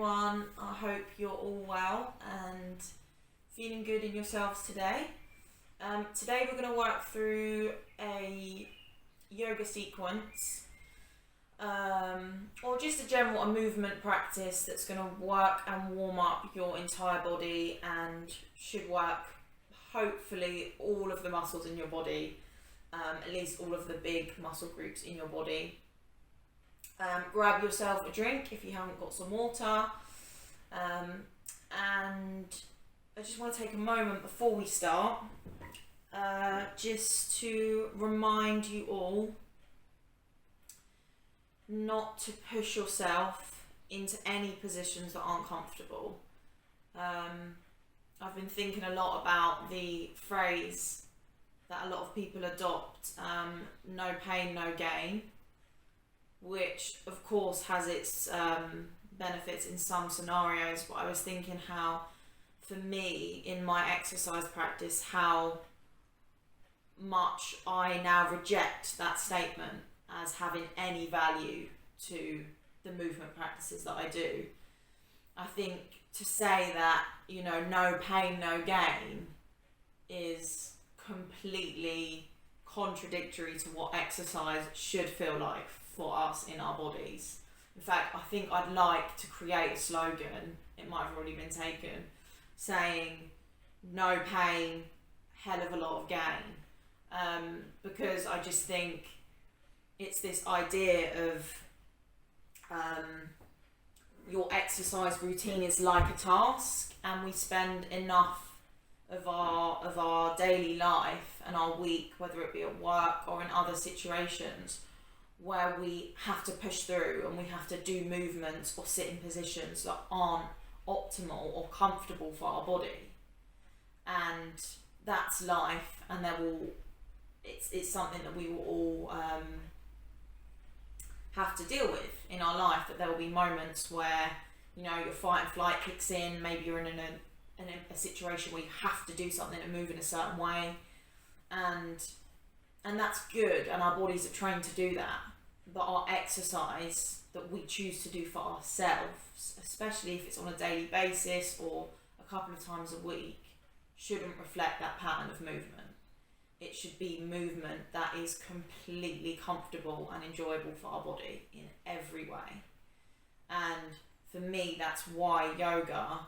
everyone. I hope you're all well and feeling good in yourselves today. Today we're going to work through a yoga sequence or just a movement practice that's going to work and warm up your entire body and should work hopefully all of the muscles in your body, at least all of the big muscle groups in your body. Grab yourself a drink if you haven't got some water, and I just want to take a moment before we start just to remind you all not to push yourself into any positions that aren't comfortable. I've been thinking a lot about the phrase that a lot of people adopt, no pain, no gain, which of course has its benefits in some scenarios, but I was thinking how, for me, in my exercise practice, how much I now reject that statement as having any value to the movement practices that I do. I think to say that, no pain, no gain is completely contradictory to what exercise should feel like for us in our bodies. In fact, I think I'd like to create a slogan, it might have already been taken, saying no pain, hell of a lot of gain, because I just think it's this idea of your exercise routine is like a task, and we spend enough of our daily life and our week, whether it be at work or in other situations, where we have to push through and we have to do movements or sit in positions that aren't optimal or comfortable for our body. And that's life, and it's something that we will all have to deal with in our life, that there will be moments where, your fight and flight kicks in, maybe you're in a situation where you have to do something and move in a certain way, and that's good, and our bodies are trained to do that. But our exercise that we choose to do for ourselves, especially if it's on a daily basis or a couple of times a week, shouldn't reflect that pattern of movement. It should be movement that is completely comfortable and enjoyable for our body in every way. And for me, that's why yoga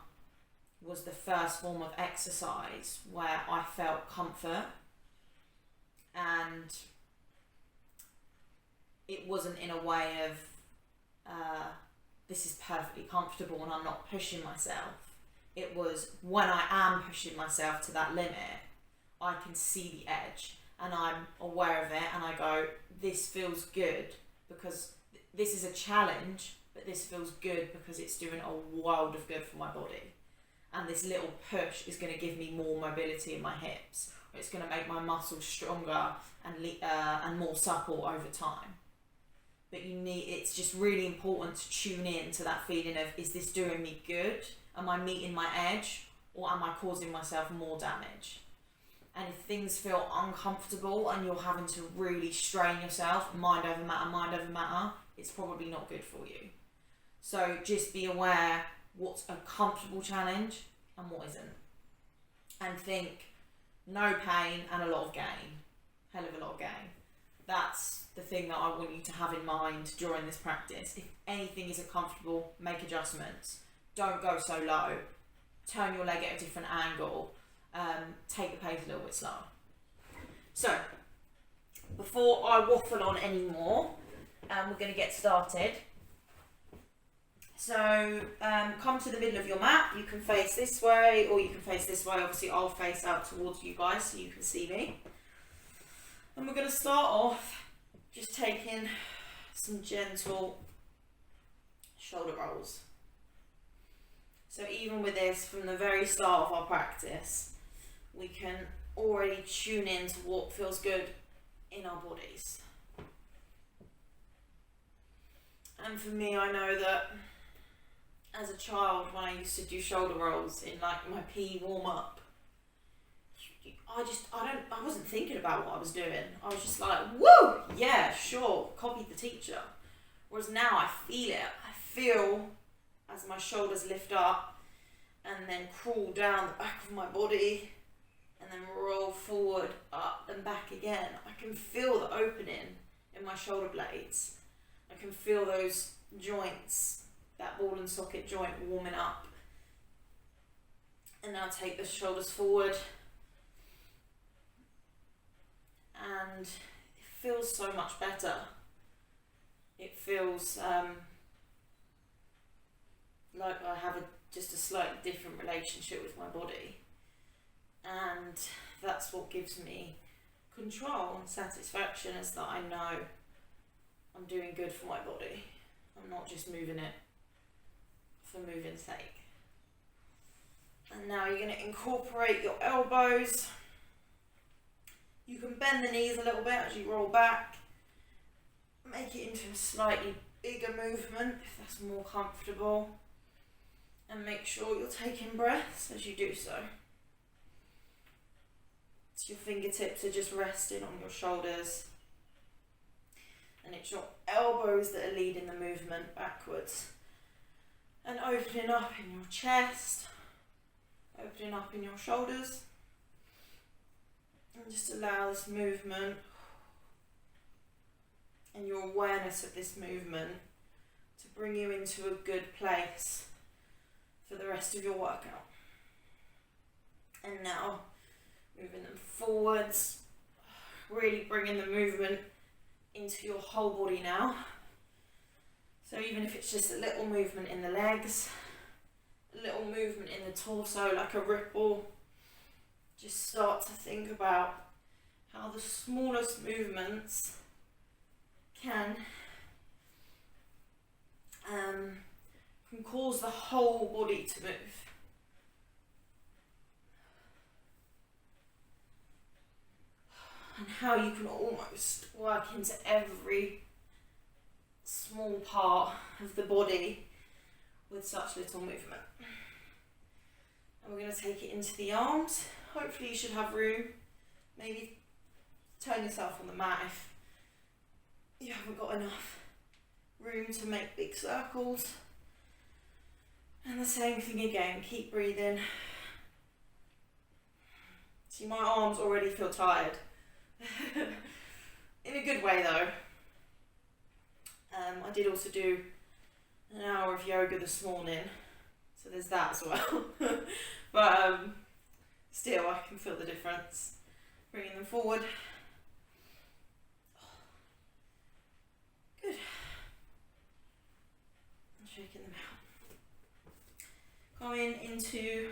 was the first form of exercise where I felt comfort, and it wasn't in a way of this is perfectly comfortable and I'm not pushing myself. It was, when I am pushing myself to that limit, I can see the edge and I'm aware of it, and I go, this feels good because this is a challenge, but this feels good because it's doing a world of good for my body. And this little push is going to give me more mobility in my hips, or it's going to make my muscles stronger and more supple over time. But it's just really important to tune in to that feeling of, is this doing me good? Am I meeting my edge, or am I causing myself more damage? And if things feel uncomfortable and you're having to really strain yourself, mind over matter, it's probably not good for you. So just be aware what's a comfortable challenge and what isn't. And think, no pain and a lot of gain. Hell of a lot of gain. That's the thing that I want you to have in mind during this practice. If anything isn't comfortable, make adjustments. Don't go so low. Turn your leg at a different angle. Take the pace a little bit slower. So, before I waffle on anymore, we're going to get started. So, come to the middle of your mat. You can face this way or you can face this way. Obviously, I'll face out towards you guys so you can see me. And we're going to start off just taking some gentle shoulder rolls. So even with this, from the very start of our practice, we can already tune in to what feels good in our bodies. And for me, I know that as a child, when I used to do shoulder rolls in like my PE warm-up, I wasn't thinking about what I was doing. I was just like, woo, yeah, sure, copied the teacher. Whereas now I feel it. I feel as as my shoulders lift up and then crawl down the back of my body and then roll forward, up and back again. I can feel the opening in my shoulder blades. I can feel those joints, that ball and socket joint warming up. And now take the shoulders forward. And it feels so much better. It feels like I have just a slightly different relationship with my body. And that's what gives me control and satisfaction, is that I know I'm doing good for my body. I'm not just moving it for moving's sake. And now you're going to incorporate your elbows. You can bend the knees a little bit as you roll back. Make it into a slightly bigger movement if that's more comfortable. And make sure you're taking breaths as you do so. So your fingertips are just resting on your shoulders. And it's your elbows that are leading the movement backwards. And opening up in your chest. Opening up in your shoulders. And just allow this movement and your awareness of this movement to bring you into a good place for the rest of your workout. And now, moving them forwards, really bringing the movement into your whole body now. So even if it's just a little movement in the legs, a little movement in the torso like a ripple, just start to think about how the smallest movements can cause the whole body to move. And how you can almost work into every small part of the body with such little movement. And we're going to take it into the arms. Hopefully you should have room. Maybe turn yourself on the mat if you haven't got enough room to make big circles. And the same thing again, keep breathing. See, my arms already feel tired. In a good way though. I did also do an hour of yoga this morning, so there's that as well. But still, I can feel the difference. Bringing them forward. Good. And shaking them out. Going into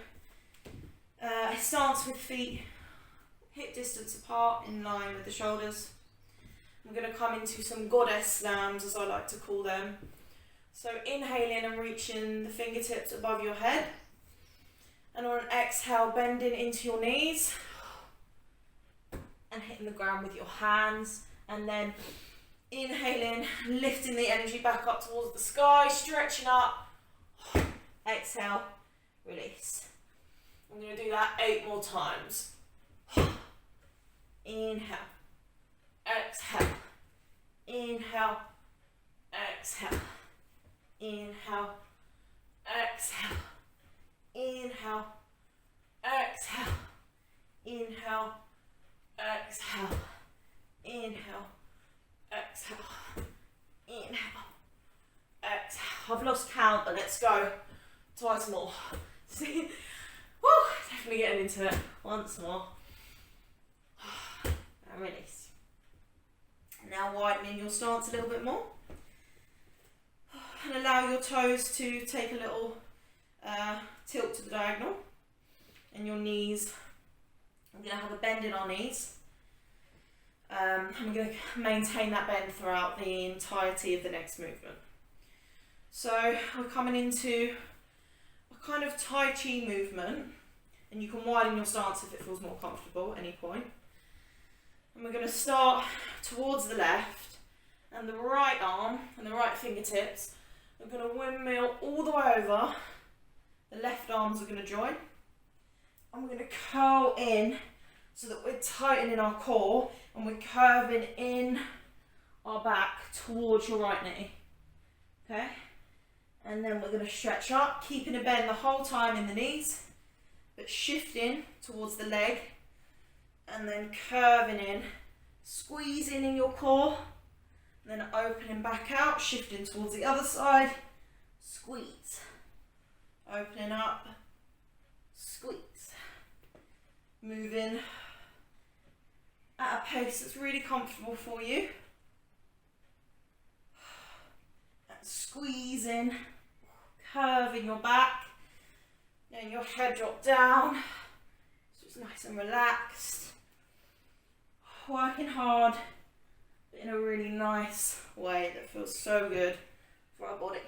a stance with feet hip distance apart, in line with the shoulders. I'm going to come into some goddess slams, as I like to call them. So inhaling and reaching the fingertips above your head. And on an exhale, bending into your knees. And hitting the ground with your hands. And then inhaling, lifting the energy back up towards the sky, stretching up. Exhale, release. I'm going to do that 8 more times. Inhale, exhale, inhale, exhale, inhale, exhale, inhale, exhale, inhale, exhale, inhale, exhale, inhale, exhale. I've lost count, but let's go twice more. See, woo, definitely getting into it. Once more. And release. Now widening your stance a little bit more. And allow your toes to take a little tilt to the diagonal. And your knees, I'm going to have a bend in our knees. I'm going to maintain that bend throughout the entirety of the next movement. So we're coming into a kind of Tai Chi movement. And you can widen your stance if it feels more comfortable at any point. And we're going to start towards the left, and the right arm and the right fingertips are going to windmill all the way over. The left arms are going to join. And we're going to curl in so that we're tightening our core and we're curving in our back towards your right knee. Okay? And then we're going to stretch up, keeping a bend the whole time in the knees, but shifting towards the leg, and then curving in, squeezing in your core, and then opening back out, shifting towards the other side, squeeze, opening up, squeeze, moving at a pace that's really comfortable for you, and squeezing, curving your back, letting your head drop down, so it's nice and relaxed, working hard, but in a really nice way that feels so good for our body.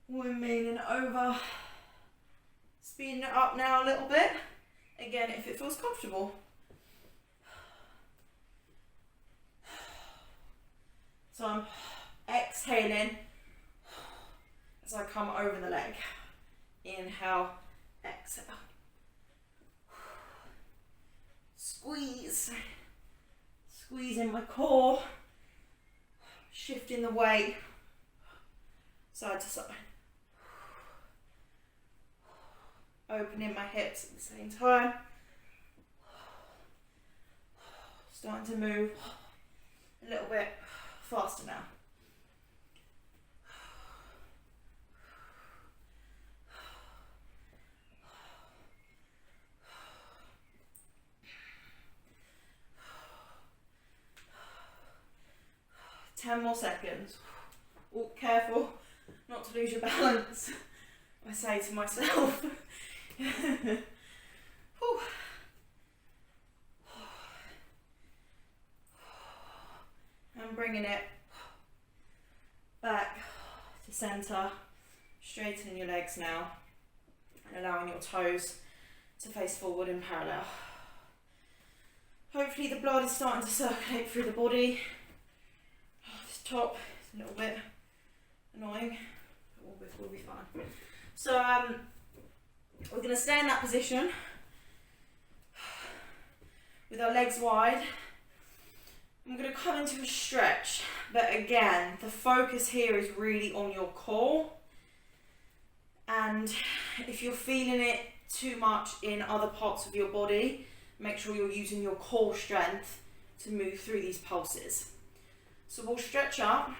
We're leaning over, speeding it up now a little bit, again if it feels comfortable. So I'm exhaling as I come over the leg. Inhale, exhale. Squeeze. Squeezing my core. Shifting the weight side to side. Opening my hips at the same time. Starting to move a little bit faster now. Ten more seconds. Oh, careful not to lose your balance, I say to myself. And bringing it back to centre, straightening your legs now, and allowing your toes to face forward in parallel. Hopefully the blood is starting to circulate through the body. This top is a little bit annoying, but we'll be fine. So we're going to stay in that position with our legs wide. I'm going to come into a stretch, but again, the focus here is really on your core. And if you're feeling it too much in other parts of your body, make sure you're using your core strength to move through these pulses. So we'll stretch up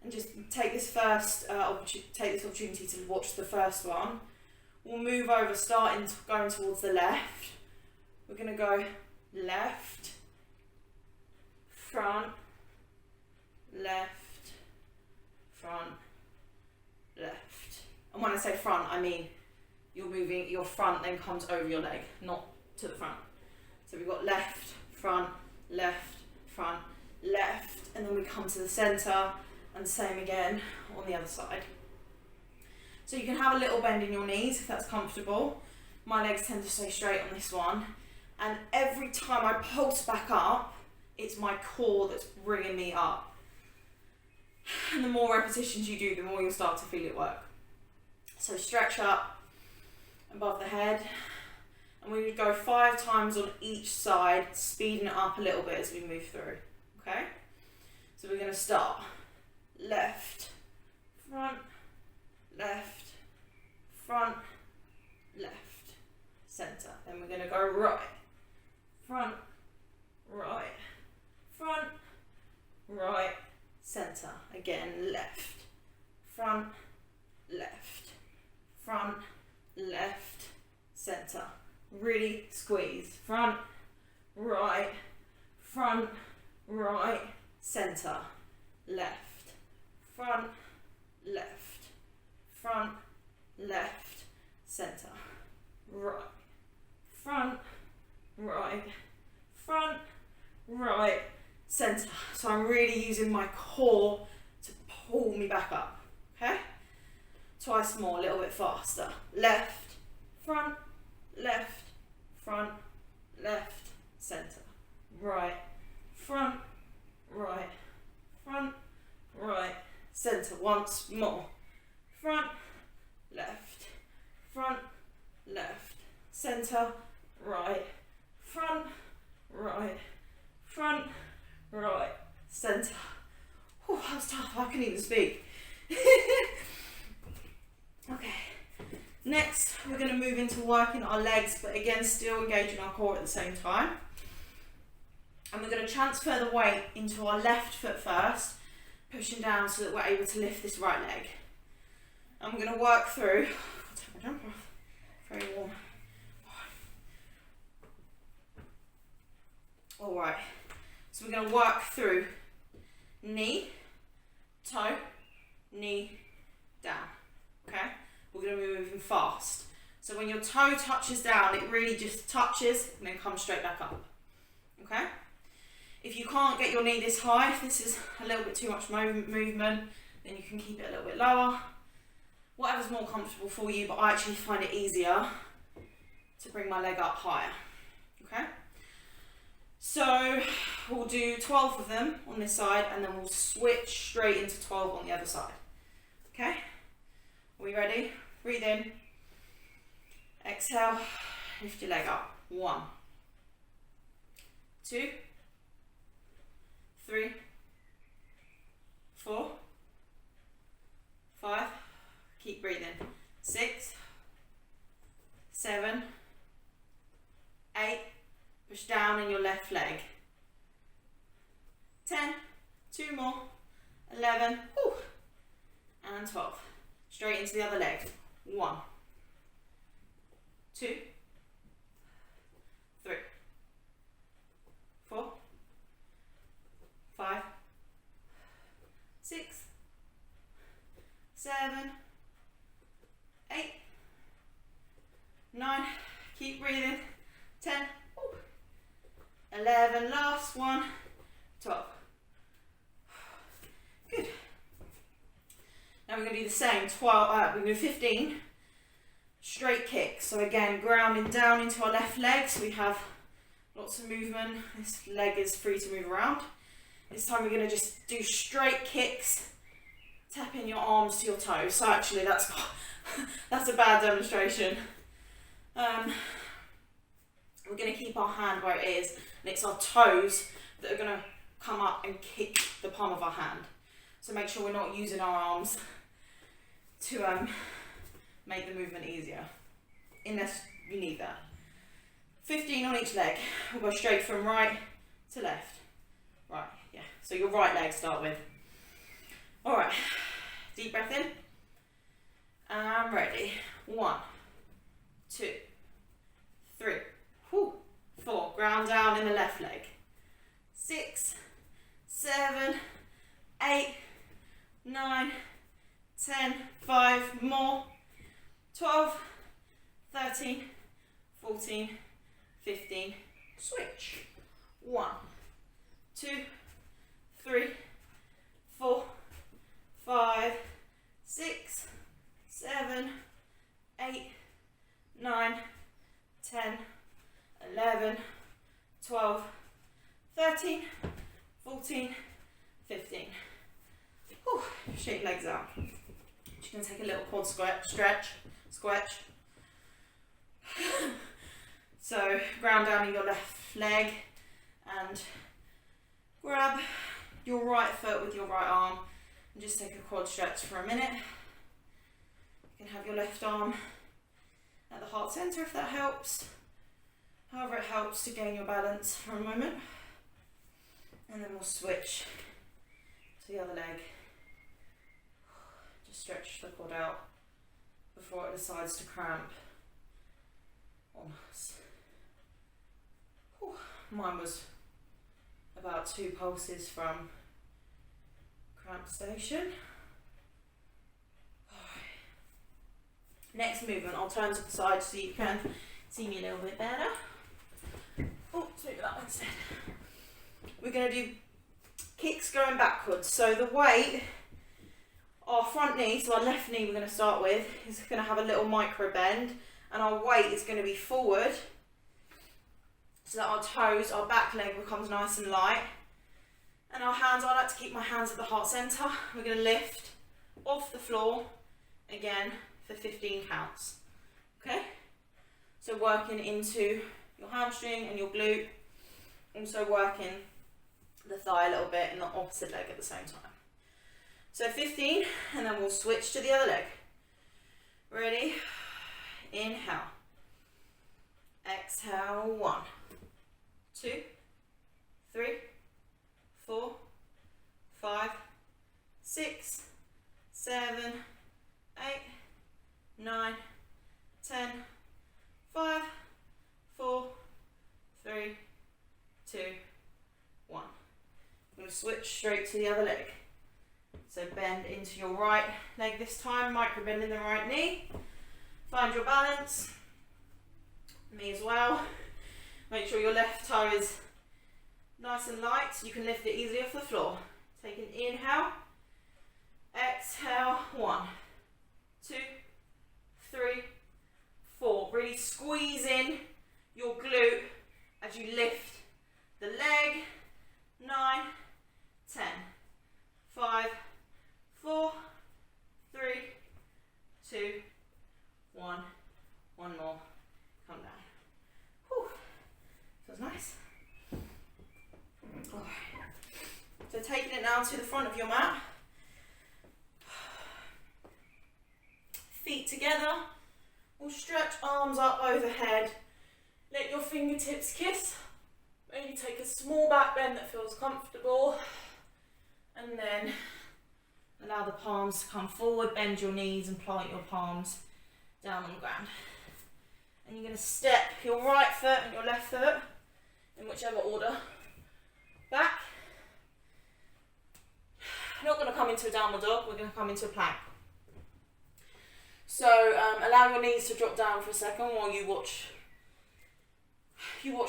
and just take this first opportunity to watch the first one. We'll move over, going towards the left. We're going to go left, front, left, front, left. And when I say front, I mean you're moving, your front then comes over your leg, not to the front. So we've got left, front, left, and then we come to the centre, and same again on the other side. So you can have a little bend in your knees if that's comfortable. My legs tend to stay straight on this one, and every time I pulse back up, it's my core that's bringing me up. And the more repetitions you do, the more you'll start to feel it work. So stretch up above the head, and we would go 5 times on each side, speeding it up a little bit as we move through, okay? So we're going to start left, front, left, front, left, centre. Then we're going to go right, front, right, centre. Again, left, front, left, centre. Really squeeze. Front, right, centre. Left, front, centre. Right, front, centre. So I'm really using my core to pull me back up, okay? Twice more, a little bit faster. Left, front, centre. Right, front, centre. Once more. Front, left, centre, right, front, centre. Oh, that was tough, I couldn't even speak. Okay, next we're going to move into working our legs, but again still engaging our core at the same time. And we're going to transfer the weight into our left foot first, pushing down so that we're able to lift this right leg. And we're going to work through, I'll take my jumper off, very warm. Alright, so we're going to work through knee, toe, knee, down, okay? We're going to be moving fast. So when your toe touches down, it really just touches and then comes straight back up, okay? If you can't get your knee this high, if this is a little bit too much movement, then you can keep it a little bit lower. Whatever's more comfortable for you, but I actually find it easier to bring my leg up higher, okay? So we'll do 12 of them on this side and then we'll switch straight into 12 on the other side. Okay? Are we ready? Breathe in. Exhale. Lift your leg up. 1, 2, 3, 4, 5. Keep breathing. 6, 7, 8. Push down in your left leg. 10, 2 more, 11, whew, and 12. Straight into the other leg. 1, 2, 3, 4, 5, 6, 7, 8, 9. Keep breathing. 10. 11, last one, 12. Good. Now we're going to do the same, we're going to do 15 straight kicks. So again, grounding down into our left leg, so we have lots of movement. This leg is free to move around. This time we're going to just do straight kicks, tapping your arms to your toes. So actually that's a bad demonstration. We're going to keep our hand where it is, and it's our toes that are going to come up and kick the palm of our hand. So make sure we're not using our arms to make the movement easier, unless you need that. 15 on each leg. We'll go straight from right to left. Right, yeah. So your right leg start with. Alright, deep breath in. And ready. 1, 2, 3. 4, ground down in the left leg. 6, 7, 8, 9, 10, 5 more. 12, 13, 14, 15, switch. 1, 2, 3, 4, 5, 6, 7, 8, 9, 10, 11, 12, 13, 14, 15. Whew, shake legs out. Just going to take a little quad stretch. So ground down in your left leg and grab your right foot with your right arm and just take a quad stretch for a minute. You can have your left arm at the heart center if that helps. However it helps to gain your balance for a moment. And then we'll switch to the other leg. Just stretch the quad out before it decides to cramp on us. Whew. Mine was about 2 pulses from cramp station. Next movement, I'll turn to the side so you can see me a little bit better. Oh, let's move that one instead. We're going to do kicks going backwards. So the weight, our front knee, so our left knee we're going to start with, is going to have a little micro bend, and our weight is going to be forward so that our toes, our back leg becomes nice and light. And our hands, I like to keep my hands at the heart center. We're going to lift off the floor again for 15 counts. Okay? So working into your hamstring and your glute, also working the thigh a little bit in the opposite leg at the same time. So 15, and then we'll switch to the other leg. Ready? Inhale. Exhale. 1, 2, 3, 4, 5, 6, 7, 8, 9, 10, 5, 4, 3, 2, 1. I'm going to switch straight to the other leg. So bend into your right leg this time, micro bend in the right knee. Find your balance. Me as well. Make sure your left toe is nice and light so you can lift it easily off the floor. Take an inhale. Exhale. 1, 2, 3, 4. Really squeeze in your glute as you lift the leg. 9, 10, 5, 4, 3, 2, 1. One more. Come down. Whew. Feels nice. Alright. So taking it now to the front of your mat. Feet together. We'll stretch arms up overhead. Let your fingertips kiss. Maybe take a small back bend that feels comfortable. And then allow the palms to come forward. Bend your knees and plant your palms down on the ground. And you're going to step your right foot and your left foot in whichever order back. We're not going to come into a downward dog, we're going to come into a plank. So allow your knees to drop down for a second while you watch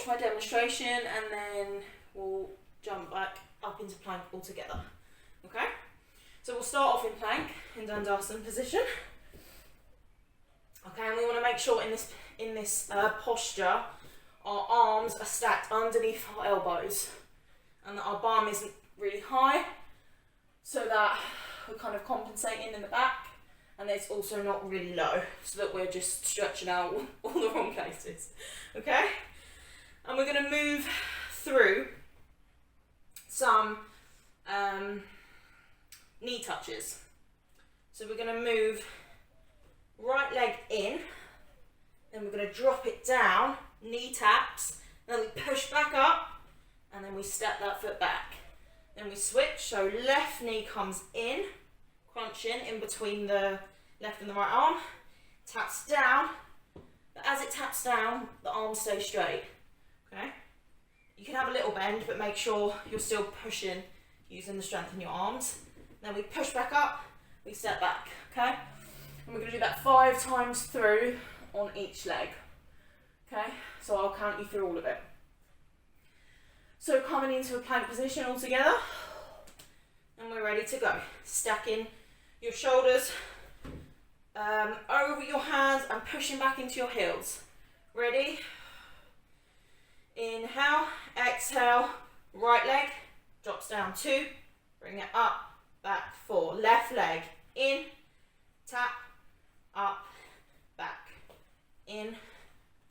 my demonstration, and then we'll jump back up into plank altogether. Okay? So we'll start off in plank, in Dandasana position. Okay, and we want to make sure in this posture, our arms are stacked underneath our elbows, and that our bum isn't really high, so that we're kind of compensating in the back, and it's also not really low, so that we're just stretching out all the wrong places. Okay, and we're going to move through some knee touches. So we're going to move right leg in, then we're going to drop it down, knee taps, then we push back up, and then we step that foot back. Then we switch, so left knee comes in, crunching in between the left and the right arm, taps down, but as it taps down, the arm stays straight. Okay? You can have a little bend, but make sure you're still pushing, using the strength in your arms. Then we push back up, we step back, okay? And we're going to do that 5 times through on each leg. Okay, so I'll count you through all of it. So coming into a plank position all together, and we're ready to go. Stacking your shoulders over your hands and pushing back into your heels. Ready? Inhale, exhale, right leg drops down 2, bring it up, back 4. Left leg in, tap, up, back, in,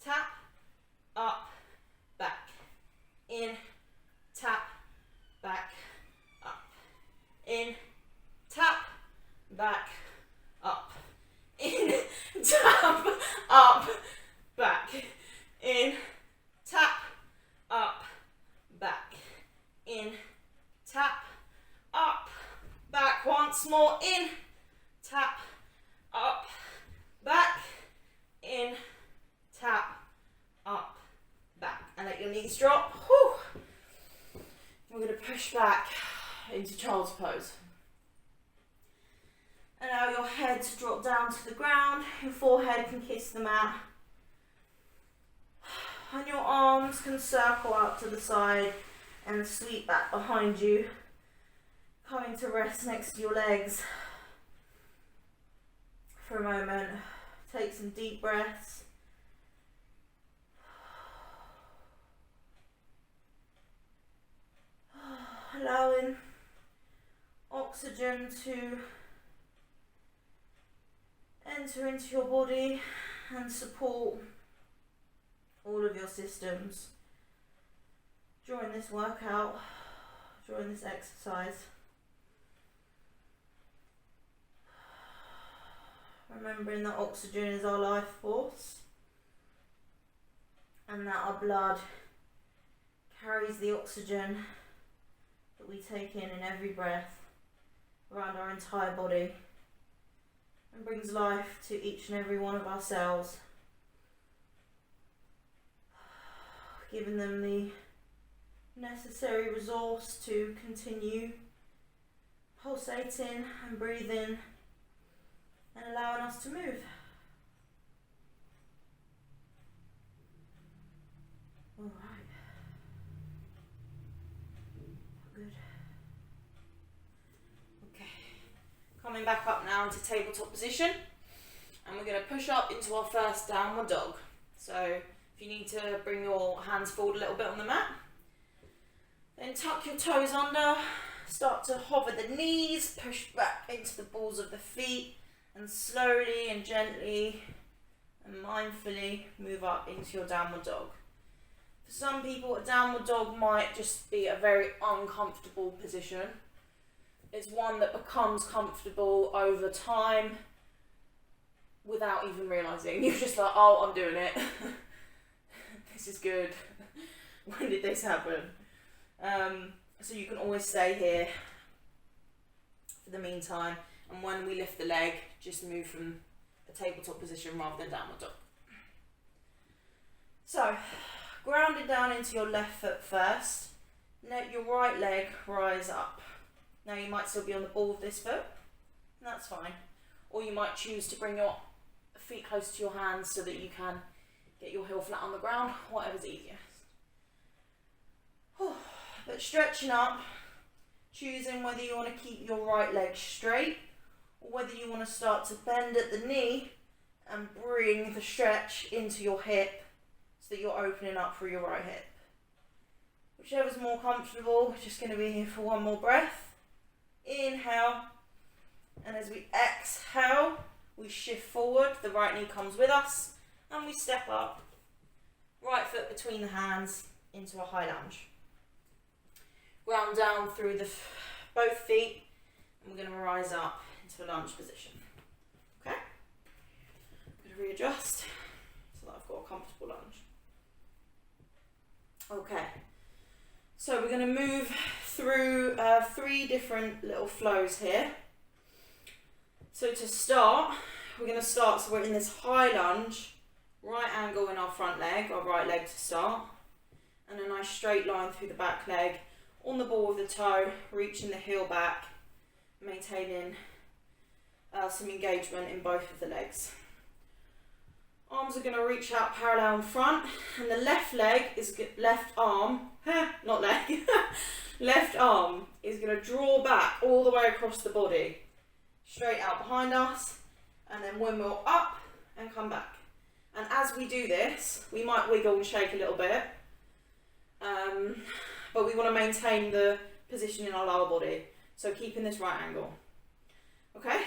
tap, up, back, in, tap, back, up, in, tap, back, up, in, tap, up, back, in, tap, up, back, in, tap, up, back. Once more, in, tap, up, back, in, tap, up, back. And let your knees drop. Whew. We're going to push back into child's pose. Allow your head to drop down to the ground. Your forehead can kiss the mat. And your arms can circle out to the side and sweep back behind you. Coming to rest next to your legs for a moment. Take some deep breaths. Allowing oxygen to enter into your body and support all of your systems during this workout, during this exercise. Remembering that oxygen is our life force and that our blood carries the oxygen that we take in every breath around our entire body and brings life to each and every one of our cells, giving them the necessary resource to continue pulsating and breathing and allowing us to move. All right. Good. Okay. Coming back up now into tabletop position, and we're going to push up into our first downward dog. So if you need to bring your hands forward a little bit on the mat, then tuck your toes under, start to hover the knees, push back into the balls of the feet, and slowly and gently and mindfully move up into your downward dog. For some people, a downward dog might just be a very uncomfortable position. It's one that becomes comfortable over time without even realising. You're just like, oh, I'm doing it. This is good. When did this happen? So you can always stay here for the meantime, and when we lift the leg, just move from the tabletop position rather than downward dog. So, grounded down into your left foot first, let your right leg rise up. Now you might still be on the ball of this foot, and that's fine. Or you might choose to bring your feet close to your hands so that you can get your heel flat on the ground, whatever's easiest. But stretching up, choosing whether you want to keep your right leg straight or whether you want to start to bend at the knee and bring the stretch into your hip so that you're opening up through your right hip. Whichever's more comfortable, we're just going to be here for one more breath. Inhale, and as we exhale, we shift forward, the right knee comes with us, and we step up, right foot between the hands into a high lunge. Ground down through both feet, and we're going to rise up into a lunge position. Okay? I'm going to readjust so that I've got a comfortable lunge. Okay, so we're going to move through 3 different little flows here. So to start, we're going to start, so we're in this high lunge, right angle in our front leg, our right leg to start, and a nice straight line through the back leg, on the ball of the toe, reaching the heel back, maintaining some engagement in both of the legs. Arms are going to reach out parallel in front, and the left arm is going to draw back all the way across the body, straight out behind us, and then windmill up and come back. And as we do this, we might wiggle and shake a little bit, but we want to maintain the position in our lower body, so keeping this right angle. Okay,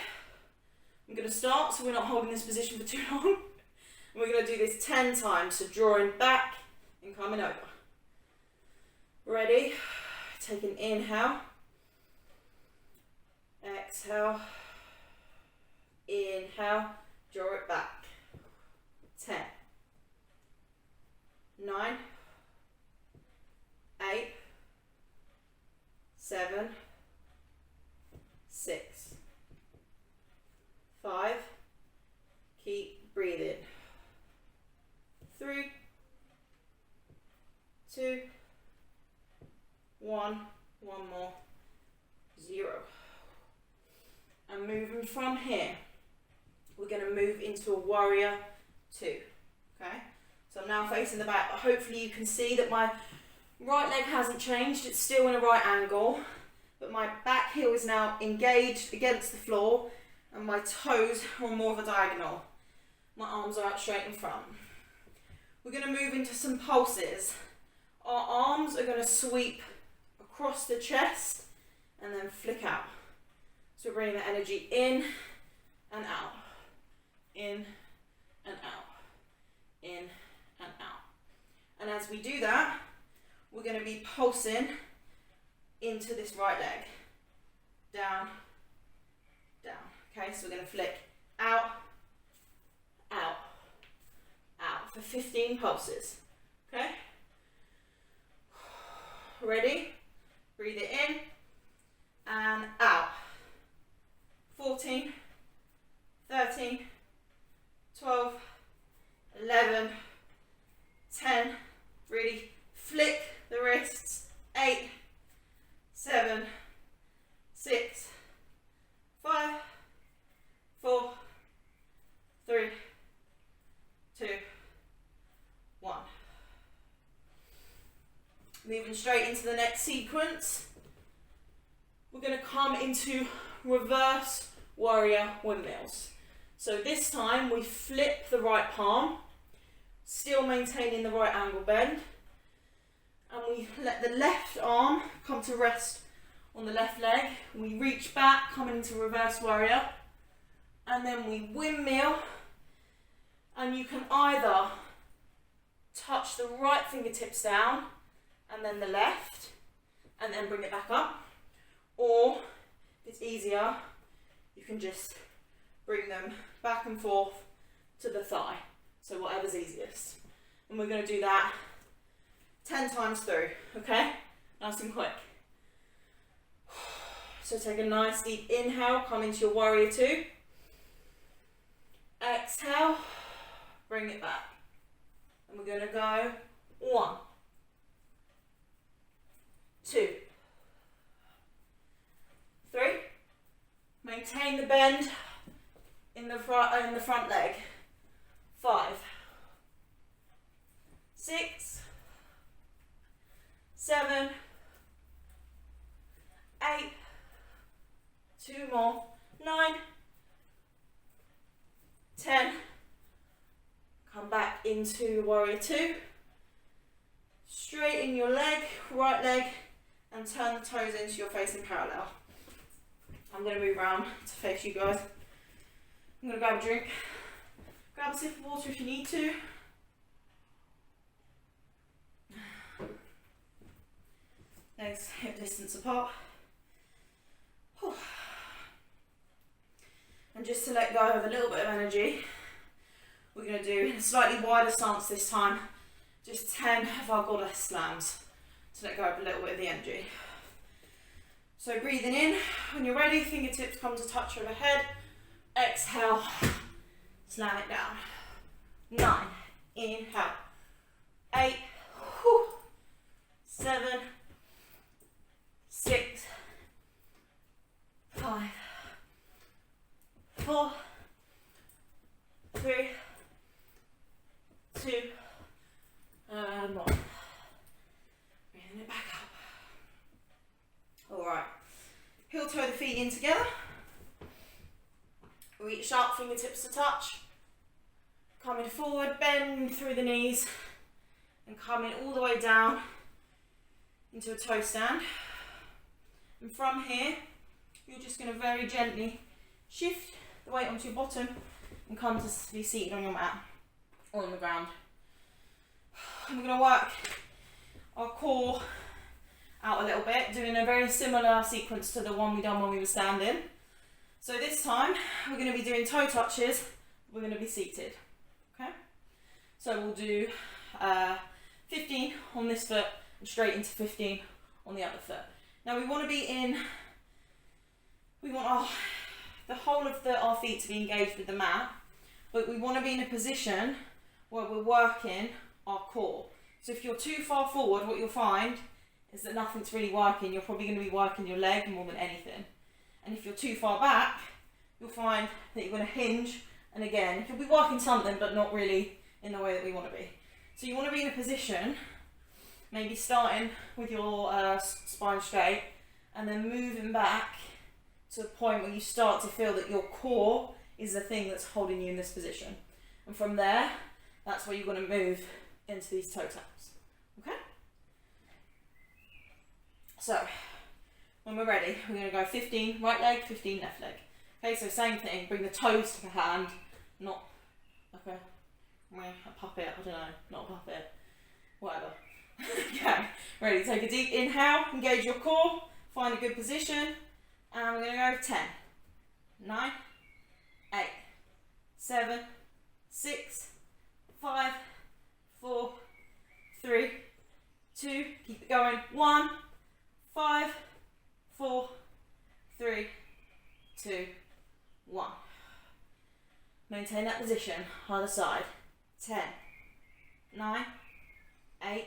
I'm going to start so we're not holding this position for too long. And we're going to do this 10 times, so drawing back and coming over. Ready? Take an inhale, exhale, inhale, draw it back. 10, 9, 8, 7, 6, 5, keep breathing. 3, 2, 1, one more, 0. And moving from here, we're going to move into a warrior 2. Okay, so I'm now facing the back, but hopefully you can see that my right leg hasn't changed, it's still in a right angle, but my back heel is now engaged against the floor and my toes are on more of a diagonal. My arms are out straight in front. We're going to move into some pulses. Our arms are going to sweep across the chest and then flick out. So we're bringing the energy in and out, in and out, in and out. And as we do that, we're going to be pulsing into this right leg. Down, down. Okay, so we're going to flick out, for 15 pulses. Okay? Ready? Breathe it in and out. 14, 13, 12, 11, 10. Really flick the wrists. 8, 7, 6, 5, 4, 3, 2, 1. Moving straight into the next sequence. We're going to come into reverse warrior windmills. So this time we flip the right palm, still maintaining the right angle bend, and we let the left arm come to rest on the left leg. We reach back, coming into reverse warrior, and then we windmill, and you can either touch the right fingertips down and then the left, and then bring it back up, or if it's easier, you can just bring them back and forth to the thigh. So whatever's easiest. And we're going to do that 10 times through, okay? Nice and quick. So take a nice deep inhale, come into your warrior two. Exhale, bring it back. And we're going to go 1, 2, 3. Maintain the bend in the front leg. 5, 6, 7, 8, 2 more, 9, 10. Come back into warrior two. Straighten your leg, right leg, and turn the toes into your facing parallel. I'm going to move around to face you guys. I'm going to grab a drink. Grab a sip of water if you need to. Legs hip distance apart. Whew. And just to let go of a little bit of energy, we're going to do a slightly wider stance this time. Just 10 of our goddess slams to let go of a little bit of the energy. So breathing in, when you're ready, fingertips come to touch overhead. Exhale, slam it down. 9, inhale. 8, 7, 6, 5, 4, 3, 2, and 1. Breathing it back up. Alright, heel toe the feet in together. Reach up, fingertips to touch. Coming forward, bend through the knees, and coming all the way down into a toe stand. And from here, you're just going to very gently shift the weight onto your bottom and come to be seated on your mat or on the ground. And we're going to work our core out a little bit, doing a very similar sequence to the one we done when we were standing. So this time, we're going to be doing toe touches. We're going to be seated. Okay? So we'll do 15 on this foot and straight into 15 on the other foot. Now we want to be in, we want the whole of our feet to be engaged with the mat, but we want to be in a position where we're working our core. So if you're too far forward, what you'll find is that nothing's really working. You're probably going to be working your leg more than anything. And if you're too far back, you'll find that you're going to hinge, and again, you'll be working something, but not really in the way that we want to be. So you want to be in a position, maybe starting with your spine straight, and then moving back to the point where you start to feel that your core is the thing that's holding you in this position. And from there, that's where you're going to move into these toe taps. Okay? So, when we're ready, we're going to go 15 right leg, 15 left leg. Okay, so same thing, bring the toes to the hand, not like a puppet, I don't know, not a puppet, whatever. Okay, ready, take a deep inhale, engage your core, find a good position, and we're going to go 10, 9, 8, 7, 6, 5, 4, 3, 2, keep it going, 1, 5, 4, 3, 2, 1. Maintain that position, other side. 10, 9, 8,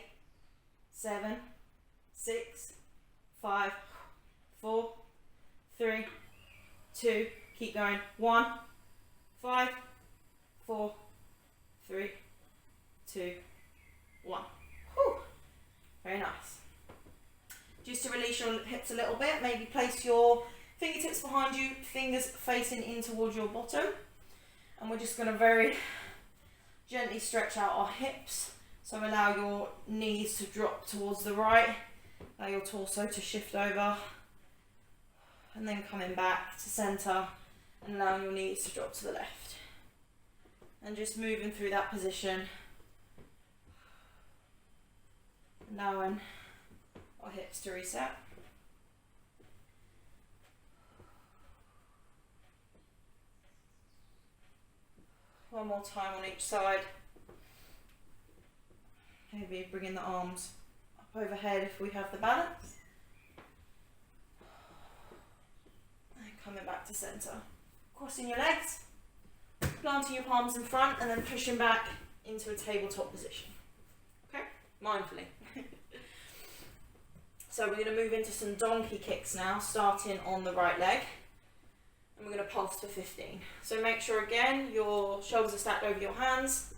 7, 6, 5, 4, 3, 2, keep going, 1, 5, 4, 3, 2, 1. Whew. Very nice. Just to release your hips a little bit, maybe place your fingertips behind you, fingers facing in towards your bottom. And we're just going to very gently stretch out our hips. So allow your knees to drop towards the right, allow your torso to shift over, and then coming back to centre and allowing your knees to drop to the left. And just moving through that position, allowing our hips to reset. One more time on each side. Maybe bringing the arms up overhead if we have the balance. And coming back to centre. Crossing your legs, planting your palms in front and then pushing back into a tabletop position. Okay, mindfully. So we're going to move into some donkey kicks now, starting on the right leg. And we're going to pulse for 15. So make sure again your shoulders are stacked over your hands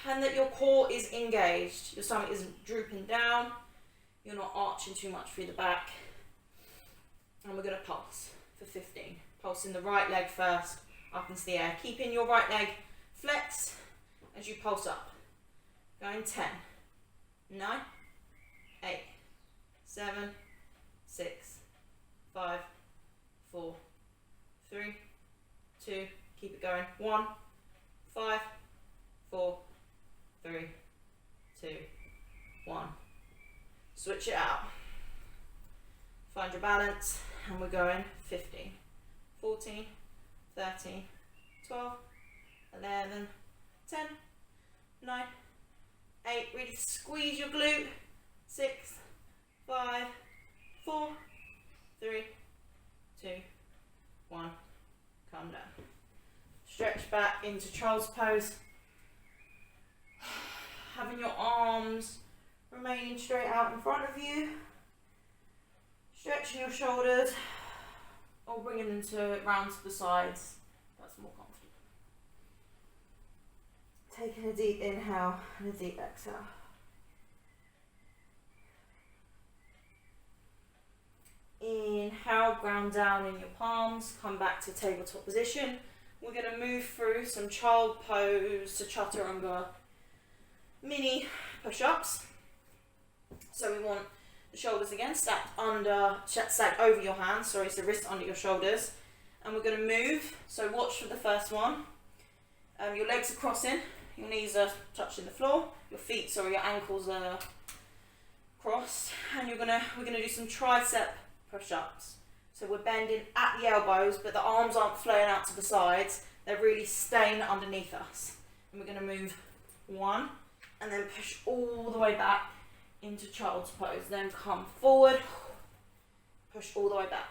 and that your core is engaged. Your stomach isn't drooping down. You're not arching too much through the back. And we're going to pulse for 15. Pulsing the right leg first up into the air. Keeping your right leg flexed as you pulse up. Going 10, 9, 8, 7, 6, 5, 4, 3, 2, keep it going, 1, 5, 4, 3, 2, 1. Switch it out. Find your balance, and we're going 15, 14, 13, 12, 11, 10, 9, 8, really squeeze your glute, 6, 5, 4, 3, 2, 1, calm down. Stretch back into child's pose. Having your arms remaining straight out in front of you. Stretching your shoulders or bringing them round to the sides. That's more comfortable. Taking a deep inhale and a deep exhale. Inhale, ground down in your palms, come back to tabletop position. We're going to move through some child pose to chaturanga mini push-ups. So we want the shoulders again stacked over your hands, so wrist under your shoulders. And we're going to move, so watch for the first one. Your legs are crossing, your knees are touching the floor, your ankles are crossed, and we're gonna do some tricep push-ups. So we're bending at the elbows, but the arms aren't flowing out to the sides, they're really staying underneath us. And we're gonna move 1, and then push all the way back into child's pose. Then come forward, push all the way back.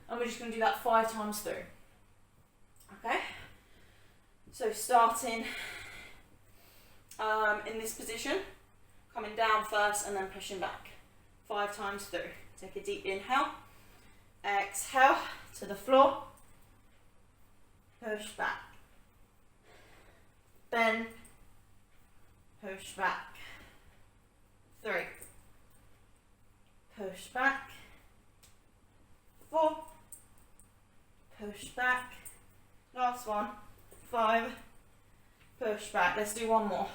And we're just gonna do that 5 times through. Okay? So starting in this position, coming down first and then pushing back 5 times through. Take a deep inhale, exhale to the floor, push back, bend, push back, 3, push back, 4, push back, last one, 5, push back. Let's do one more,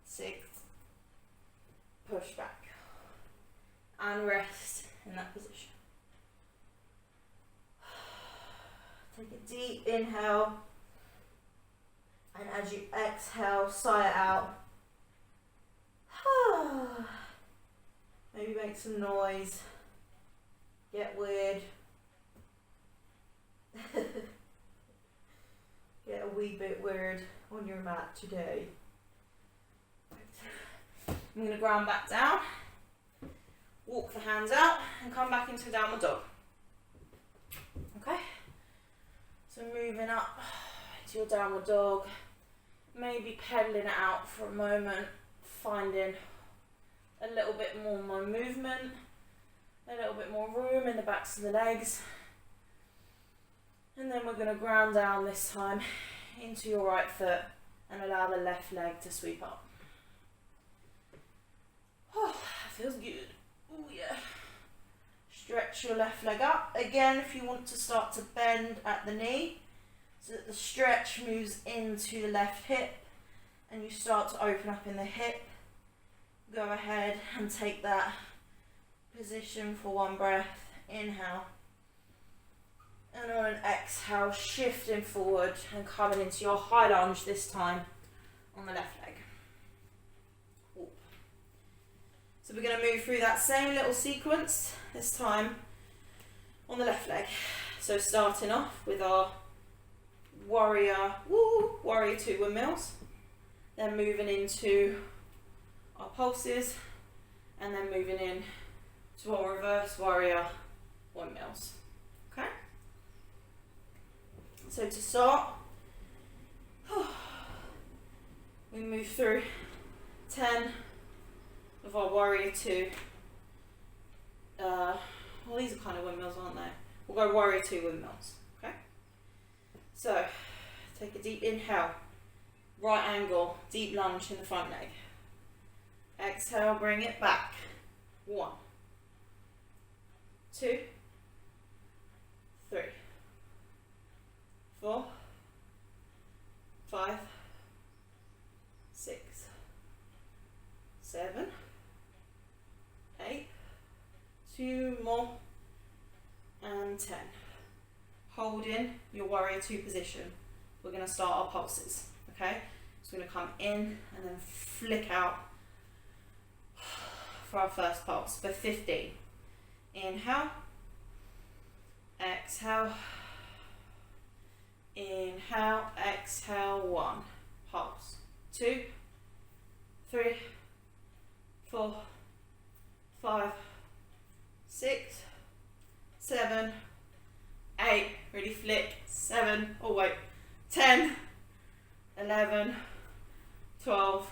6, push back, and rest in that position. Take a deep inhale, and as you exhale, sigh it out. Maybe make some noise, get weird, get a wee bit weird on your mat today. I'm going to ground back down, walk the hands out and come back into downward dog. Okay, so moving up to your downward dog, maybe pedaling it out for a moment, finding a little bit more movement, a little bit more room in the backs of the legs. And then we're going to ground down this time into your right foot and allow the left leg to sweep up. Oh, that feels good. Oh yeah. Stretch your left leg up. Again, if you want to start to bend at the knee, so that the stretch moves into the left hip and you start to open up in the hip, go ahead and take that position for one breath. Inhale. And on an exhale, shifting forward and coming into your high lunge this time on the left leg. Ooh. So we're going to move through that same little sequence, this time on the left leg. So starting off with our warrior 2 windmills, then moving into our pulses, and then moving in to our reverse warrior windmills. Okay? So to start, we move through 10 of our warrior 2. Well, these are kind of windmills, aren't they? We'll go warrior 2 windmills. Okay? So take a deep inhale, right angle, deep lunge in the front leg. Exhale, bring it back. 1, 2, 3, 4, 5, 6, 7, 8, 2 more, and 10. Holding your warrior 2 position. We're going to start our pulses, okay? So we're going to come in and then flick out for our first pulse for 15. Inhale, exhale, inhale, exhale, 1, pulse, 2, 3, 4, 5, 6, 7, 8, really flick, 7, oh wait, 10, 11, 12,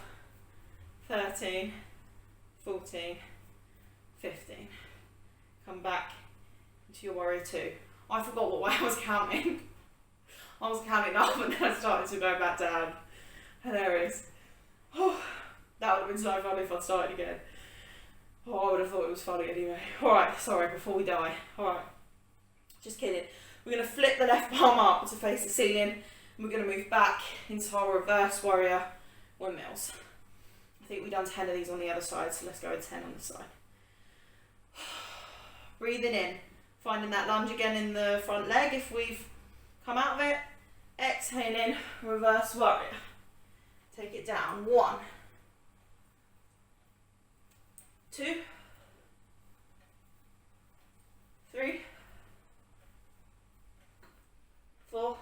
13, 14, 15. Come back into your warrior 2. I forgot what way I was counting. I was counting up and then I started to go back down. Hilarious. Oh, that would have been so funny if I'd started again. Oh, I would have thought it was funny anyway. Alright, sorry, before we die. Alright, just kidding. We're going to flip the left palm up to face the ceiling. And we're going to move back into our reverse warrior windmills. I think we've done 10 of these on the other side, so let's go with 10 on this side. Breathing in, finding that lunge again in the front leg if we've come out of it. Exhaling, reverse warrior. Take it down. 1, 2, 3, 4,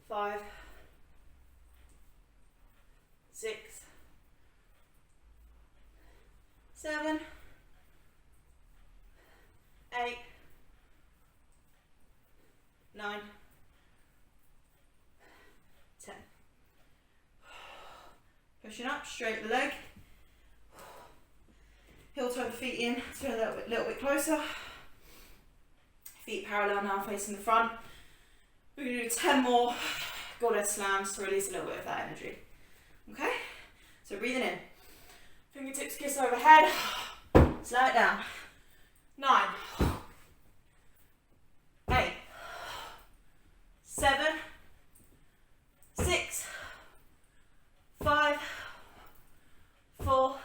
5, 6, 7, 8, 9, 10. Pushing up, straight the leg. Heel toe the feet in to a little bit closer. Feet parallel now, facing the front. We're going to do 10 more goddess slams to release a little bit of that energy. Okay? So breathing in. Fingertips kiss overhead. Slow it down. 9, 8, 7, 6, 5, 4,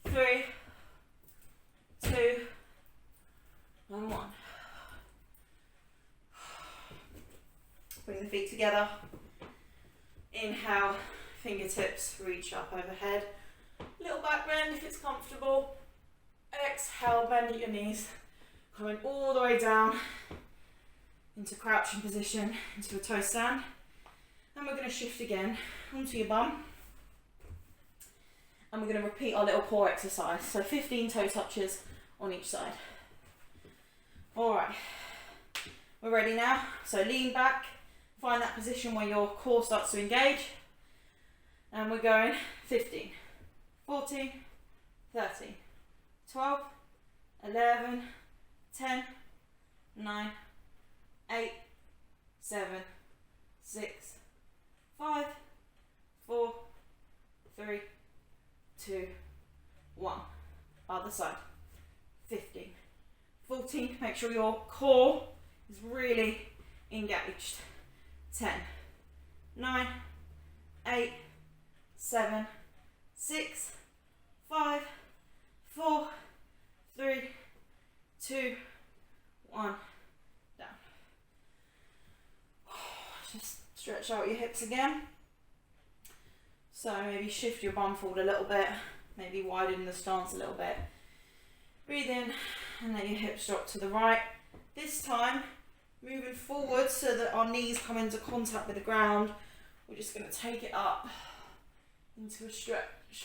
3, 2, and 1. Bring the feet together. Inhale, fingertips reach up overhead. Little back bend if it's comfortable. Exhale, bend at your knees. Coming all the way down into crouching position, into a toe stand. And we're going to shift again onto your bum. And we're going to repeat our little core exercise. So 15 toe touches on each side. Alright, we're ready now. So lean back, find that position where your core starts to engage. And we're going 15, 14, 13, 12, 11, 10, 9, 8, 7, 6, 5, 4, 3, 2, 1. Other side. 15, 14. Make sure your core is really engaged. 10, 9, 8, 7, 6, 5, 4, 3, 2, 1. Down. Just stretch out your hips again. So maybe shift your bum forward a little bit, maybe widen the stance a little bit. Breathe in and let your hips drop to the right. This time, moving forward so that our knees come into contact with the ground. We're just going to take it up into a stretch.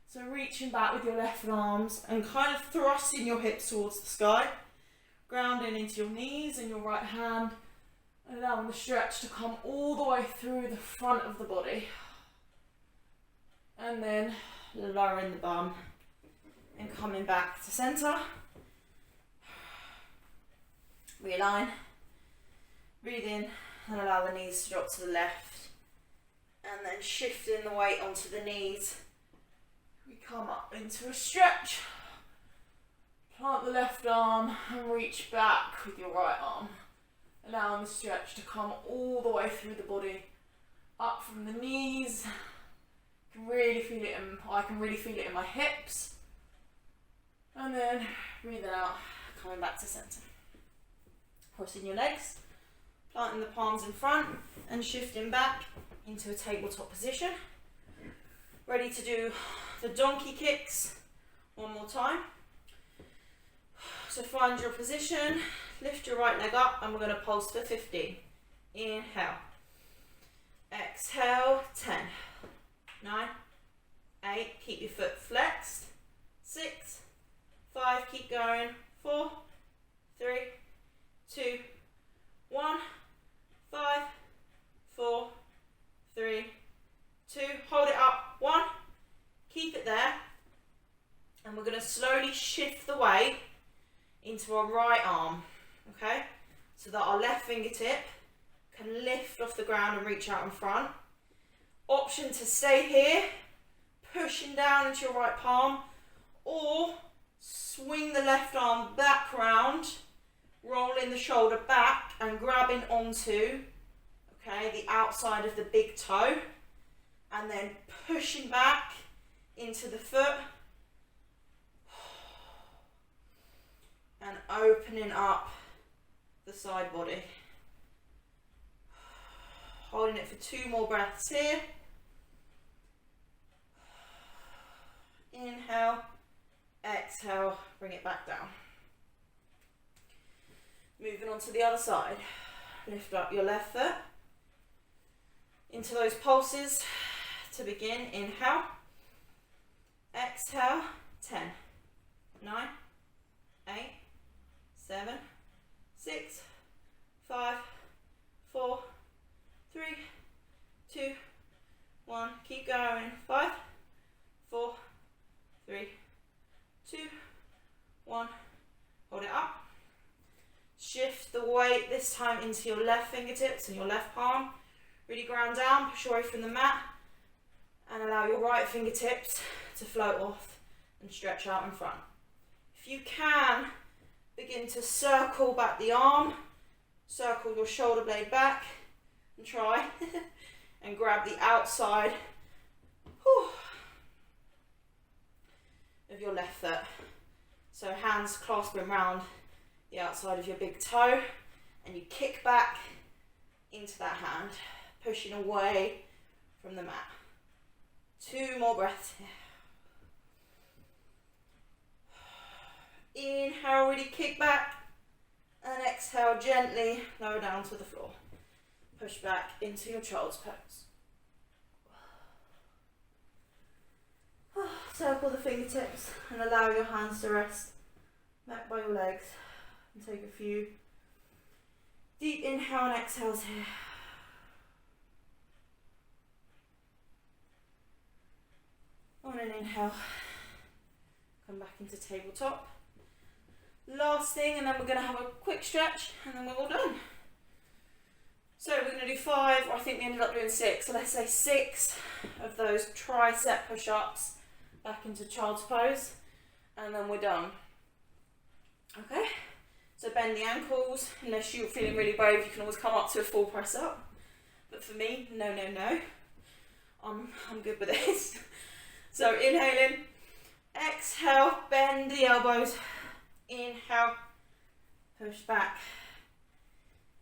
So reaching back with your left arms and kind of thrusting your hips towards the sky. Grounding into your knees and your right hand. Allowing the stretch to come all the way through the front of the body. And then lowering the bum and coming back to center. Realign. Breathe in and allow the knees to drop to the left. And then shifting the weight onto the knees. We come up into a stretch. Plant the left arm and reach back with your right arm. Allowing the stretch to come all the way through the body. Up from the knees. Can really feel it I can really feel it in my hips. And then breathing out, coming back to center. Crossing your legs, planting the palms in front and shifting back into a tabletop position. Ready to do the donkey kicks one more time. So find your position, lift your right leg up and we're going to pulse for 15. Inhale. Exhale, 10. 9, 8, keep your foot flexed, 6, 5, keep going, 4, 3, 2, 1, 5, 4, 3, 2, hold it up, 1, keep it there, and we're going to slowly shift the weight into our right arm, okay, so that our left fingertip can lift off the ground and reach out in front. Option to stay here, pushing down into your right palm, or swing the left arm back round, rolling the shoulder back and grabbing onto, okay, the outside of the big toe, and then pushing back into the foot, and opening up the side body. Holding it for 2 more breaths here. Inhale, exhale, bring it back down. Moving on to the other side. Lift up your left foot into those pulses to begin. Inhale, exhale, 10, 9, 8, 7, 6, 5, 4, 3, 2, 1, keep going, 5, 4, 3, 2, 1, hold it up. Shift the weight this time into your left fingertips and your left palm. Really ground down, push away from the mat, and allow your right fingertips to float off and stretch out in front. If you can, begin to circle back the arm, circle your shoulder blade back, and try and grab the outside of your left foot. So hands clasping round the outside of your big toe, and you kick back into that hand, pushing away from the mat. 2 more breaths here. Inhale, really kick back, and exhale, gently lower down to the floor. Push back into your child's pose. Circle the fingertips and allow your hands to rest back by your legs. And take a few deep inhale and exhales here. On an inhale, come back into tabletop. Last thing, and then we're going to have a quick stretch and then we're all done. So we're going to do 5, or I think we ended up doing 6, so let's say 6 of those tricep push-ups back into child's pose, and then we're done. Okay, so bend the ankles. Unless you're feeling really brave, you can always come up to a full press up, but for me, no, I'm good with this. So inhaling, exhale, bend the elbows, inhale, push back,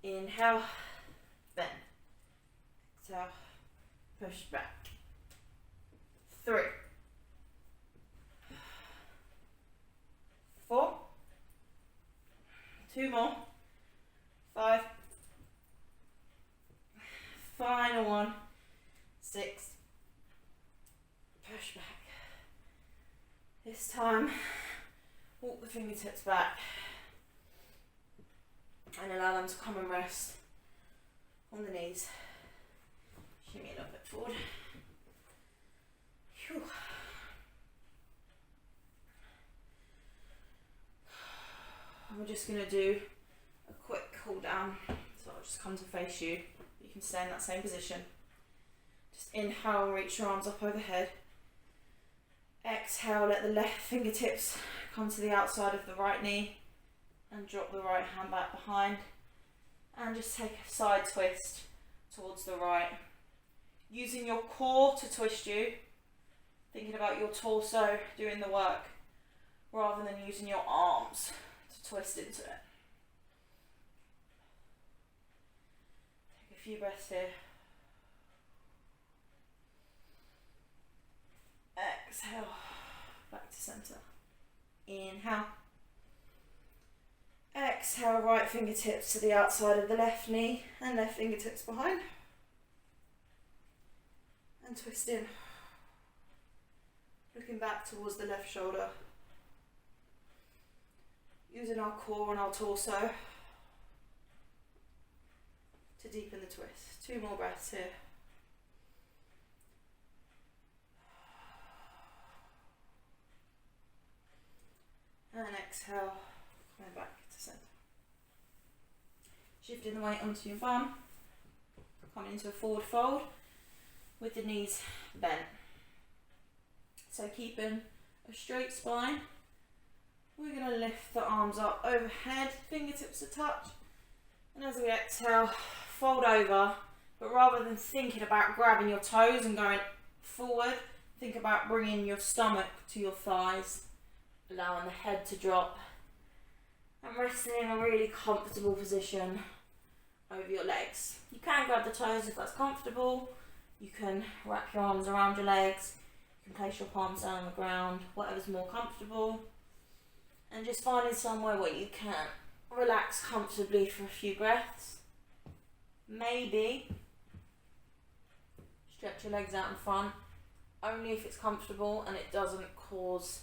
inhale, bend, exhale, push back. 3, 4, 2 more, 5, final one, 6, push back. This time, walk the fingertips back and allow them to come and rest on the knees. Shimmy a little bit forward. Whew. And we're just going to do a quick cool down. So I'll just come to face you. You can stay in that same position. Just inhale and reach your arms up overhead. Exhale, let the left fingertips come to the outside of the right knee and drop the right hand back behind. And just take a side twist towards the right. Using your core to twist you, thinking about your torso doing the work rather than using your arms to twist into it. Take a few breaths here. Exhale, back to center. Inhale. Exhale, right fingertips to the outside of the left knee and left fingertips behind. And twist in. Looking back towards the left shoulder. Using our core and our torso to deepen the twist. 2 more breaths here. And exhale, coming back to center. Shifting the weight onto your bum, coming into a forward fold with the knees bent. So keeping a straight spine, we're going to lift the arms up overhead, fingertips to touch, and as we exhale, fold over, but rather than thinking about grabbing your toes and going forward, think about bringing your stomach to your thighs, allowing the head to drop and resting in a really comfortable position over your legs. You can grab the toes if that's comfortable. You can wrap your arms around your legs. You can place your palms down on the ground, whatever's more comfortable. And just finding somewhere where you can relax comfortably for a few breaths. Maybe stretch your legs out in front, only if it's comfortable and it doesn't cause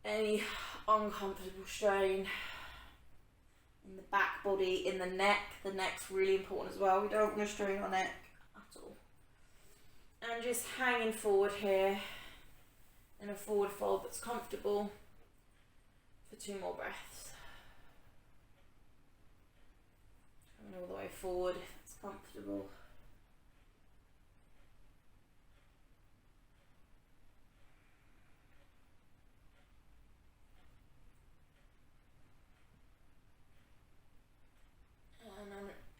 any uncomfortable strain in the back body, in the neck. The neck's really important as well. We don't want to strain our neck at all. And just hanging forward here in a forward fold that's comfortable for 2 more breaths. Coming all the way forward if it's comfortable.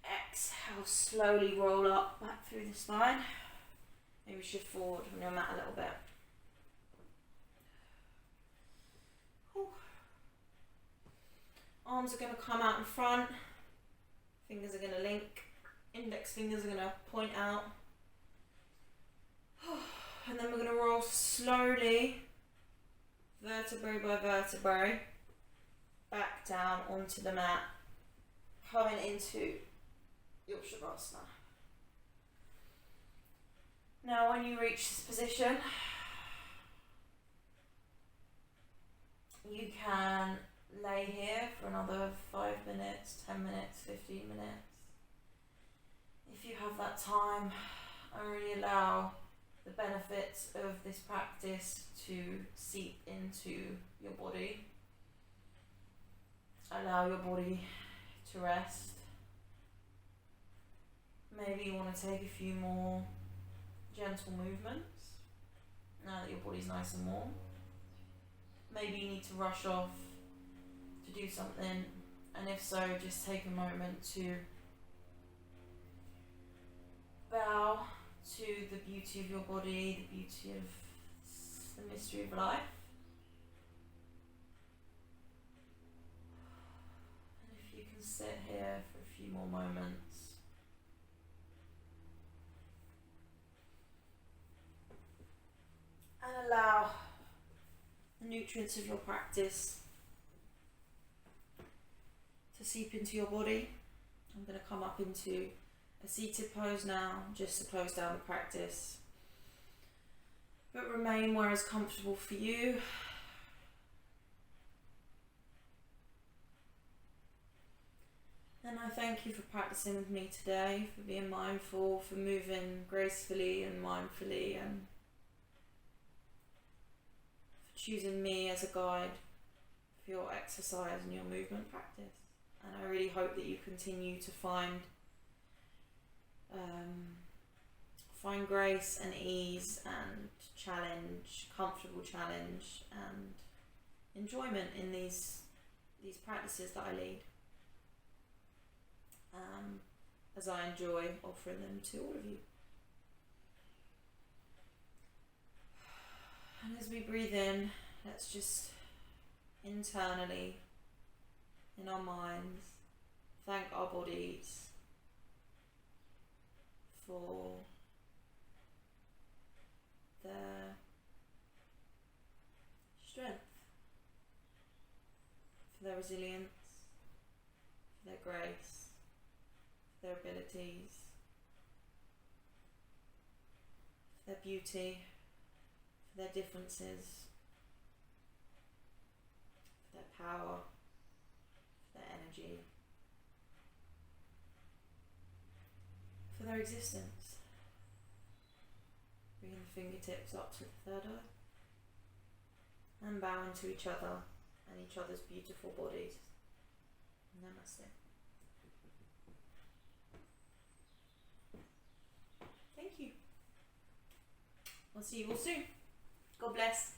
Exhale, slowly roll up back through the spine. Maybe shift forward on your mat a little bit. Whew. Arms are going to come out in front. Fingers are going to link. Index fingers are going to point out. And then we're going to roll slowly, vertebrae by vertebrae, back down onto the mat, coming into your Shavasana. Now when you reach this position, you can lay here for another 5 minutes, 10 minutes, 15 minutes. If you have that time, and really allow the benefits of this practice to seep into your body. Allow your body to rest. Maybe you want to take a few more gentle movements now that your body's nice and warm. Maybe you need to rush off to do something, and if so, just take a moment to bow to the beauty of your body, the beauty of the mystery of life. And if you can sit here for a few more moments. And allow the nutrients of your practice to seep into your body. I'm going to come up into a seated pose now, just to close down the practice. But remain where is comfortable for you. And I thank you for practicing with me today, for being mindful, for moving gracefully and mindfully, and for choosing me as a guide for your exercise and your movement practice. And I really hope that you continue to find grace and ease and challenge, comfortable challenge and enjoyment in these practices that I lead, as I enjoy offering them to all of you. And as we breathe in, let's just internally, in our minds, thank our bodies for their strength, for their resilience, for their grace, for their abilities, for their beauty, for their differences, for their power, for their energy, for their existence. Bringing the fingertips up to the third eye and bowing to each other and each other's beautiful bodies. Namaste. Thank you. I'll see you all soon. God bless.